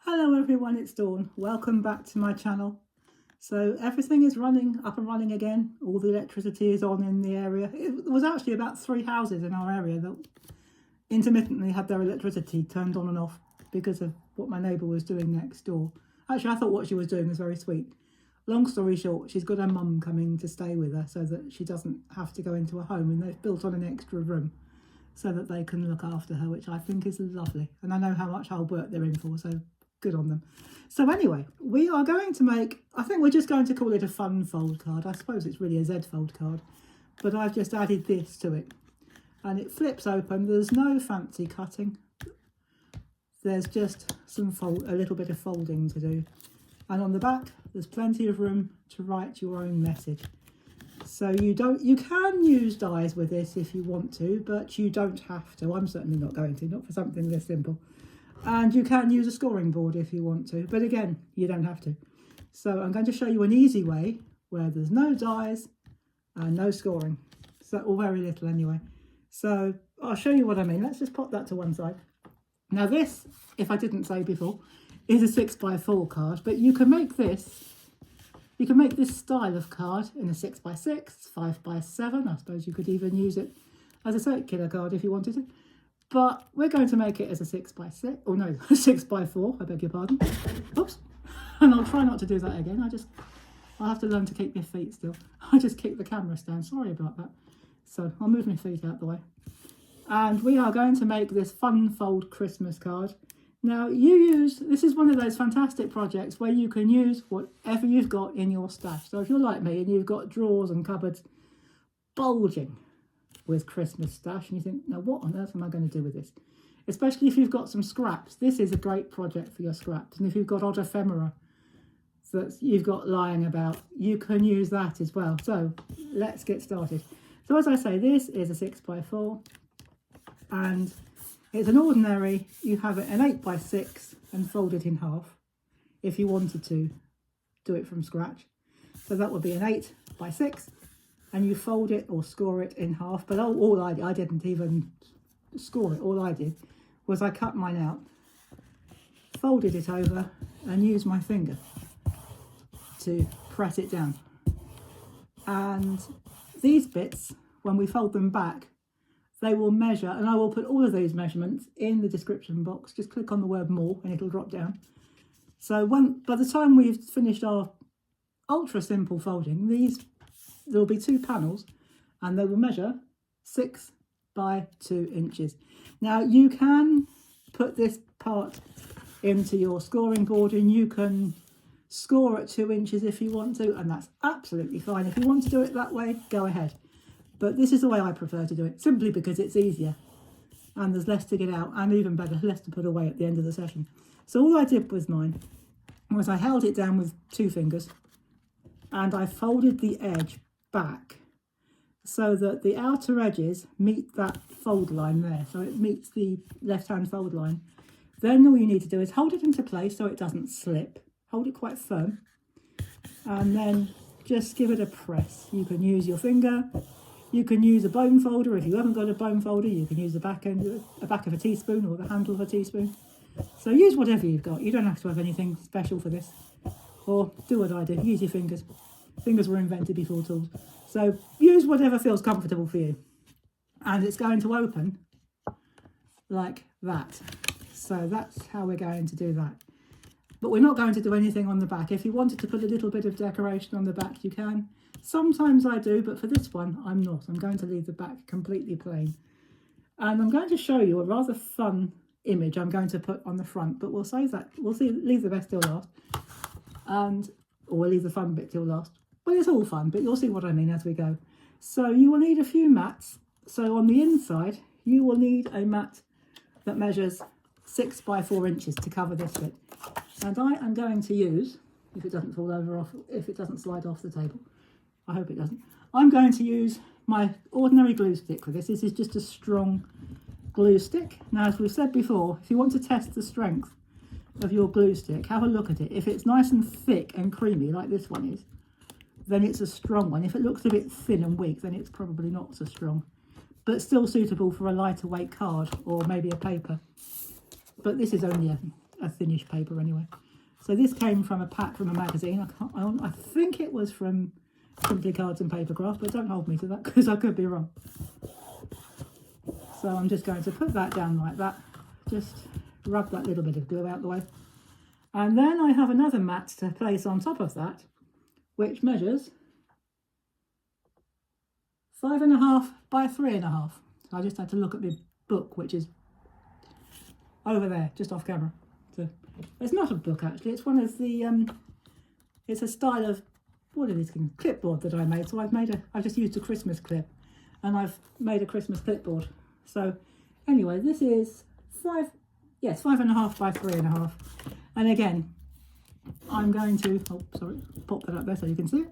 Hello everyone, it's Dawn. Welcome back to my channel. So everything is up and running again. All the electricity is on in the area. It was actually about 3 houses in our area that intermittently had their electricity turned on and off because of what my neighbour was doing next door. Actually, I thought what she was doing was very sweet. Long story short, she's got her mum coming to stay with her so that she doesn't have to go into a home, and they've built on an extra room so that they can look after her, which I think is lovely. And I know how much hard work they're in for, so good on them. So anyway, we are going to make, I think we're just going to call it a fun fold card. I suppose it's really a Z fold card, but I've just added this to it. And it flips open. There's no fancy cutting. There's just a little bit of folding to do. And on the back, there's plenty of room to write your own message. So you can use dies with this if you want to, but you don't have to. I'm certainly not going to, not for something this simple. And you can use a scoring board if you want to, but again, you don't have to. So I'm going to show you an easy way where there's no dies and no scoring, so, or very little anyway. So I'll show you what I mean. Let's just pop that to one side. Now this, if I didn't say before, is a 6x4 card, but you can make this style of card in a 6x6, 5x7. I suppose you could even use it as a circular card if you wanted to. But we're going to make it as a 6x6, or no, a 6x4, I beg your pardon. Oops. And I'll try not to do that again. I'll have to learn to keep my feet still. I just kicked the camera stand, sorry about that. So I'll move my feet out the way. And we are going to make this fun fold Christmas card. Now this is one of those fantastic projects where you can use whatever you've got in your stash. So if you're like me and you've got drawers and cupboards bulging with Christmas stash and you think, now what on earth am I going to do with this? Especially if you've got some scraps. This is a great project for your scraps. And if you've got odd ephemera that you've got lying about, you can use that as well. So let's get started. So as I say, this is a 6x4 and it's an ordinary. You have it an 8x6 and fold it in half if you wanted to do it from scratch. So that would be an 8x6. And you fold it or score it in half. But I didn't even score it. All I did was I cut mine out, folded it over and used my finger to press it down. And these bits, when we fold them back, they will measure, and I will put all of these measurements in the description box. Just click on the word more and it'll drop down. So by the time we've finished our ultra simple folding, there'll be 2 panels and they will measure 6 by 2 inches. Now you can put this part into your scoring board and you can score at 2 inches if you want to, and that's absolutely fine. If you want to do it that way, go ahead. But this is the way I prefer to do it, simply because it's easier and there's less to get out, and even better, less to put away at the end of the session. So all I did with mine was I held it down with 2 fingers and I folded the edge back so that the outer edges meet that fold line there, so it meets the left hand fold line. Then all you need to do is hold it into place so it doesn't slip, hold it quite firm, and then just give it a press. You can use your finger, you can use a bone folder. If you haven't got a bone folder, you can use the back of a teaspoon or the handle of a teaspoon. So use whatever you've got. You don't have to have anything special for this, or do what I do, use your fingers. Fingers were invented before tools. So use whatever feels comfortable for you. And it's going to open like that. So that's how we're going to do that. But we're not going to do anything on the back. If you wanted to put a little bit of decoration on the back, you can. Sometimes I do, but for this one, I'm not. I'm going to leave the back completely plain. And I'm going to show you a rather fun image I'm going to put on the front, but we'll save that. Leave the best till last. Or we'll leave the fun bit till last. Well, it's all fun, but you'll see what I mean as we go. So you will need a few mats. So on the inside, you will need a mat that measures 6 by 4 inches to cover this bit. And I am going to use, if it doesn't if it doesn't slide off the table, I hope it doesn't, I'm going to use my ordinary glue stick for this. This is just a strong glue stick. Now, as we've said before, if you want to test the strength of your glue stick, have a look at it. If it's nice and thick and creamy like this one is, then it's a strong one. If it looks a bit thin and weak, then it's probably not so strong, but still suitable for a lighter weight card or maybe a paper. But this is only a thinnish paper anyway. So this came from a pack from a magazine. I think it was from Simply Cards and Papercraft, but don't hold me to that because I could be wrong. So I'm just going to put that down like that. Just rub that little bit of glue out the way. And then I have another mat to place on top of that, which measures 5.5 by 3.5. So I just had to look at the book, which is over there, just off camera. So it's not a book actually, it's one of the, it's a style of, what are these things? Clipboard that I made. So I've just used a Christmas clip and I've made a Christmas clipboard. So anyway, this is 5.5 by 3.5. And again, I'm going to, pop that up there so you can see it.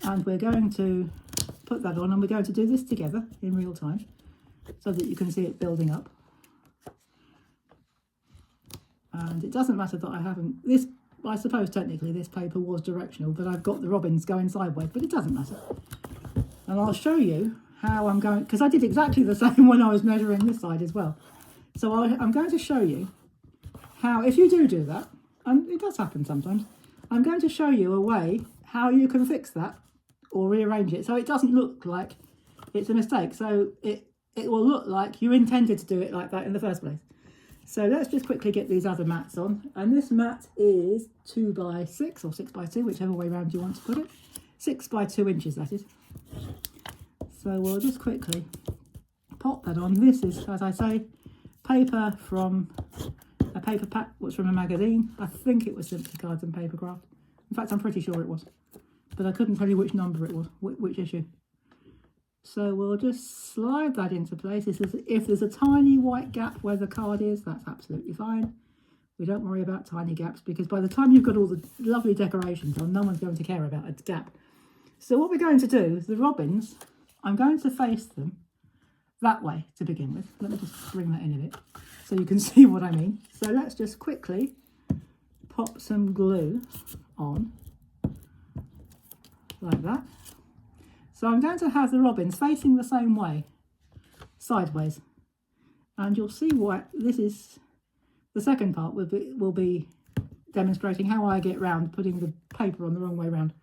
And we're going to put that on and we're going to do this together in real time so that you can see it building up. And it doesn't matter that I haven't, this, I suppose technically this paper was directional, but I've got the robins going sideways, but it doesn't matter. And I'll show you how I'm going, because I did exactly the same when I was measuring this side as well. So I'm going to show you how, if you do that, and it does happen sometimes, I'm going to show you a way how you can fix that or rearrange it so it doesn't look like it's a mistake. So it will look like you intended to do it like that in the first place. So let's just quickly get these other mats on. And this mat is 2 by 6 or 6 by 2, whichever way around you want to put it. 6 by 2 inches, that is. So we'll just quickly pop that on. This is, as I say, paper from a paper pack, was from a magazine. I think it was Simply Cards and Papercraft. In fact, I'm pretty sure it was. But I couldn't tell you which number it was, which issue. So we'll just slide that into place. If there's a tiny white gap where the card is, that's absolutely fine. We don't worry about tiny gaps because by the time you've got all the lovely decorations on, no one's going to care about a gap. So what we're going to do, the robins, I'm going to face them that way to begin with. Let me just bring that in a bit so you can see what I mean. So let's just quickly pop some glue on like that. So I'm going to have the robins facing the same way, sideways, and you'll see why. This is the second part. Will be demonstrating how I get round putting the paper on the wrong way round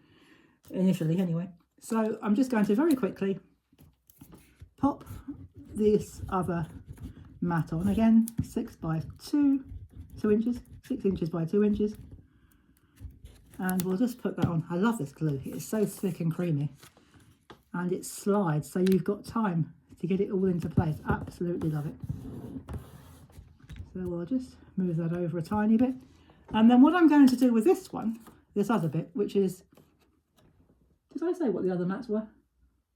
initially anyway. So I'm just going to very quickly pop this other mat on again, 6 by 2 inches, 6 inches by 2 inches, and we'll just put that on. I love this glue, it's so thick and creamy. And it slides, so you've got time to get it all into place. Absolutely love it. So we'll just move that over a tiny bit. And then what I'm going to do with this one, this other bit, which is, did I say what the other mats were?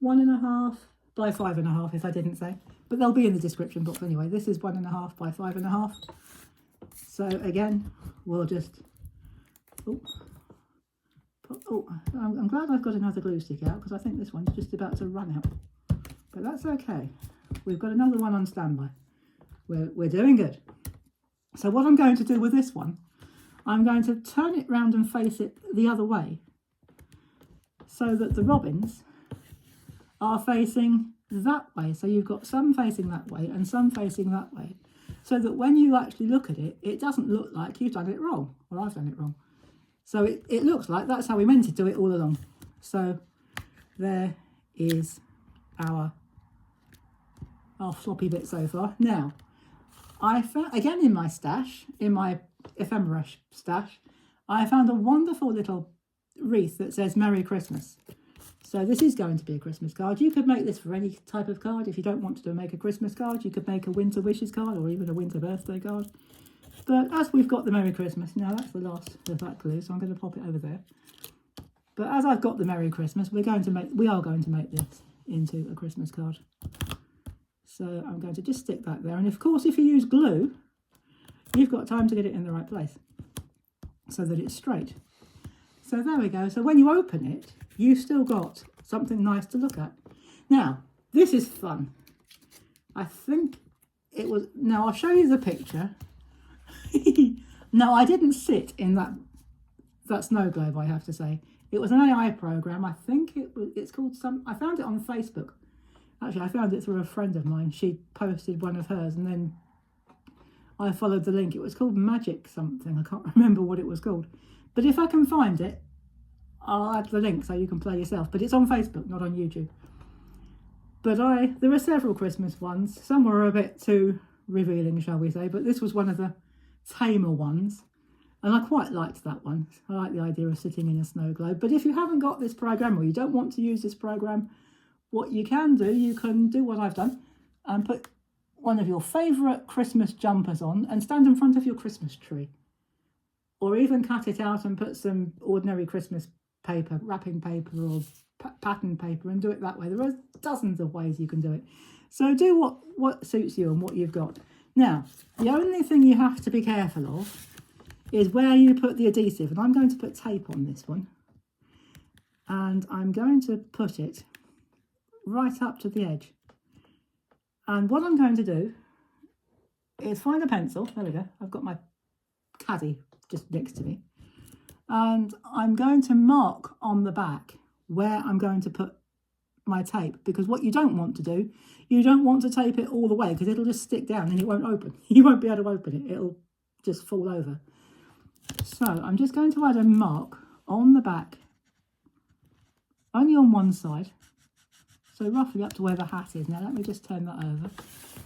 1.5 by 5.5 if I didn't say. But they'll be in the description box anyway. This is 1.5 by 5.5. So again, we'll just, I'm glad I've got another glue stick out because I think this one's just about to run out. But that's okay. We've got another one on standby. We're doing good. So what I'm going to do with this one, I'm going to turn it round and face it the other way so that the robins are facing that way. So you've got some facing that way and some facing that way. So that when you actually look at it, it doesn't look like you've done it wrong or I've done it wrong. So it looks like that's how we meant to do it all along. So there is our floppy bit so far. Now, I found, again in my stash, in my ephemera stash, I found a wonderful little wreath that says Merry Christmas. So this is going to be a Christmas card. You could make this for any type of card. If you don't want to make a Christmas card, you could make a winter wishes card or even a winter birthday card. But as we've got the Merry Christmas, now that's the last of that glue, so I'm going to pop it over there. But as I've got the Merry Christmas, we are going to make this into a Christmas card. So I'm going to just stick that there. And of course, if you use glue, you've got time to get it in the right place so that it's straight. So there we go. So when you open it, you've still got something nice to look at. Now, this is fun. I think it was, now I'll show you the picture. No, I didn't sit in that snow globe, I have to say. It was an AI program. I think it's called I found it on Facebook. Actually, I found it through a friend of mine. She posted one of hers and then I followed the link. It was called Magic something. I can't remember what it was called. But if I can find it, I'll add the link so you can play yourself. But it's on Facebook, not on YouTube. But there are several Christmas ones. Some were a bit too revealing, shall we say. But this was one of the tamer ones. And I quite liked that one. I like the idea of sitting in a snow globe. But if you haven't got this program or you don't want to use this program, what you can do what I've done and put one of your favourite Christmas jumpers on and stand in front of your Christmas tree. Or even cut it out and put some ordinary Christmas paper, wrapping paper or pattern paper, and do it that way. There are dozens of ways you can do it. So do what suits you and what you've got. Now, the only thing you have to be careful of is where you put the adhesive. And I'm going to put tape on this one. And I'm going to put it right up to the edge. And what I'm going to do is find a pencil. There we go. I've got my caddy just next to me. And I'm going to mark on the back where I'm going to put my tape, because what you don't want to do, you don't want to tape it all the way, because it'll just stick down and it won't open. You won't be able to open it. It'll just fall over. So I'm just going to add a mark on the back, only on one side. So roughly up to where the hat is. Now let me just turn that over.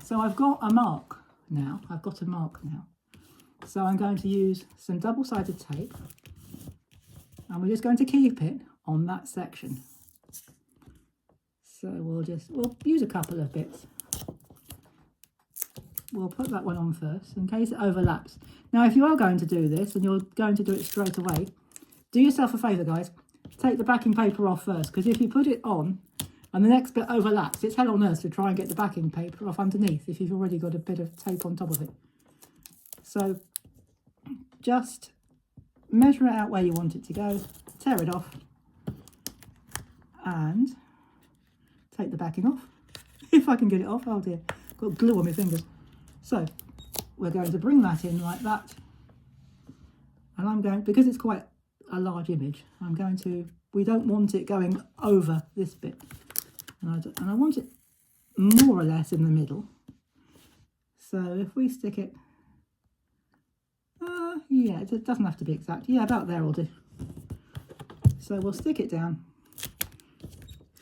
So I've got a mark now. So I'm going to use some double-sided tape, and we're just going to keep it on that section. So we'll use a couple of bits. We'll put that one on first in case it overlaps. Now, if you are going to do this and you're going to do it straight away, do yourself a favour, guys. Take the backing paper off first, because if you put it on and the next bit overlaps, it's hell on earth to try and get the backing paper off underneath if you've already got a bit of tape on top of it. So just measure it out where you want it to go, tear it off, and take the backing off. If I can get it off, oh dear, got glue on my fingers. So we're going to bring that in like that. And I'm going, because it's quite a large image, we don't want it going over this bit. And I want it more or less in the middle. So if we stick it, yeah, it doesn't have to be exact. Yeah, about there will do. So we'll stick it down.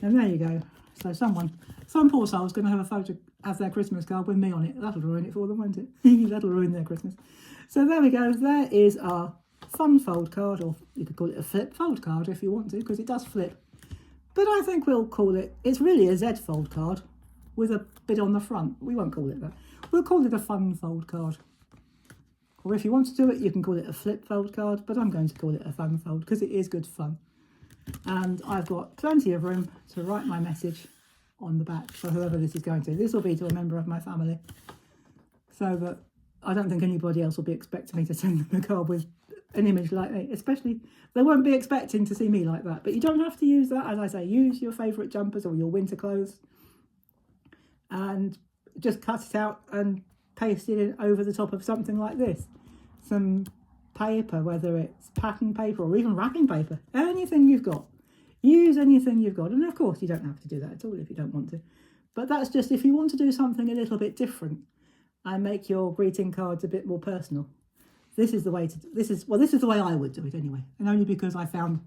And there you go. So some poor soul's going to have a photo as their Christmas card with me on it. That'll ruin it for them, won't it? That'll ruin their Christmas. So there we go. There is our fun fold card, or you could call it a flip fold card if you want to, because it does flip. But I think we'll call it, it's really a Z fold card with a bit on the front. We won't call it that. We'll call it a fun fold card. Or if you want to do it, you can call it a flip fold card, but I'm going to call it a fun fold because it is good fun. And I've got plenty of room to write my message on the back for whoever this is going to. This will be to a member of my family, so that I don't think anybody else will be expecting me to send them a card with an image like me. Especially, they won't be expecting to see me like that. But you don't have to use that. As I say, use your favourite jumpers or your winter clothes and just cut it out and paste it in over the top of something like this. Some paper, whether it's pattern paper or even wrapping paper, anything you've got. Use anything you've got. And of course, you don't have to do that at all if you don't want to. But that's just if you want to do something a little bit different and make your greeting cards a bit more personal. This is the way this is the way I would do it anyway. And only because I found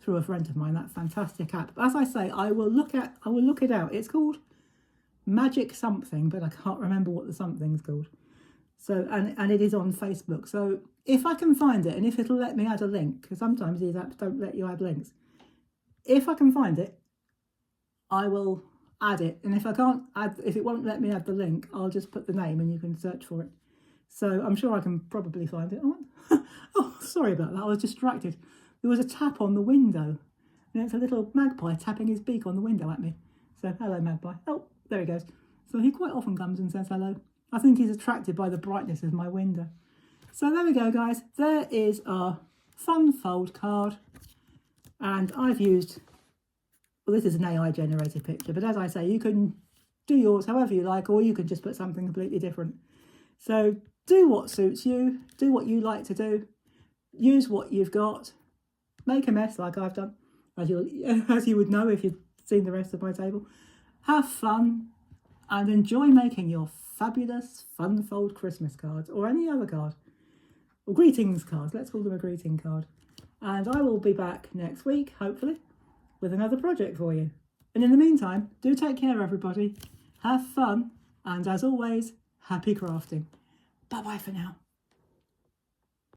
through a friend of mine that fantastic app. As I say, I will look it out. It's called Magic something, but I can't remember what the something's called. So, and it is on Facebook. So if I can find it, and if it'll let me add a link, because sometimes these apps don't let you add links. If I can find it, I will add it. And if it won't let me add the link, I'll just put the name and you can search for it. So I'm sure I can probably find it. Oh, sorry about that. I was distracted. There was a tap on the window. And it's a little magpie tapping his beak on the window at me. So hello, magpie. Oh, there he goes. So he quite often comes and says hello. I think he's attracted by the brightness of my window. So there we go, guys. There is our fun fold card. And I've used, well, this is an AI generated picture, but as I say, you can do yours however you like, or you can just put something completely different. So do what suits you, do what you like to do, use what you've got, make a mess like I've done, as you would know if you've seen the rest of my table. Have fun, and enjoy making your fabulous Funfold Christmas cards, or any other card, or greetings cards. Let's call them a greeting card. And I will be back next week, hopefully, with another project for you. And in the meantime, do take care, everybody. Have fun, and as always, happy crafting. Bye-bye for now.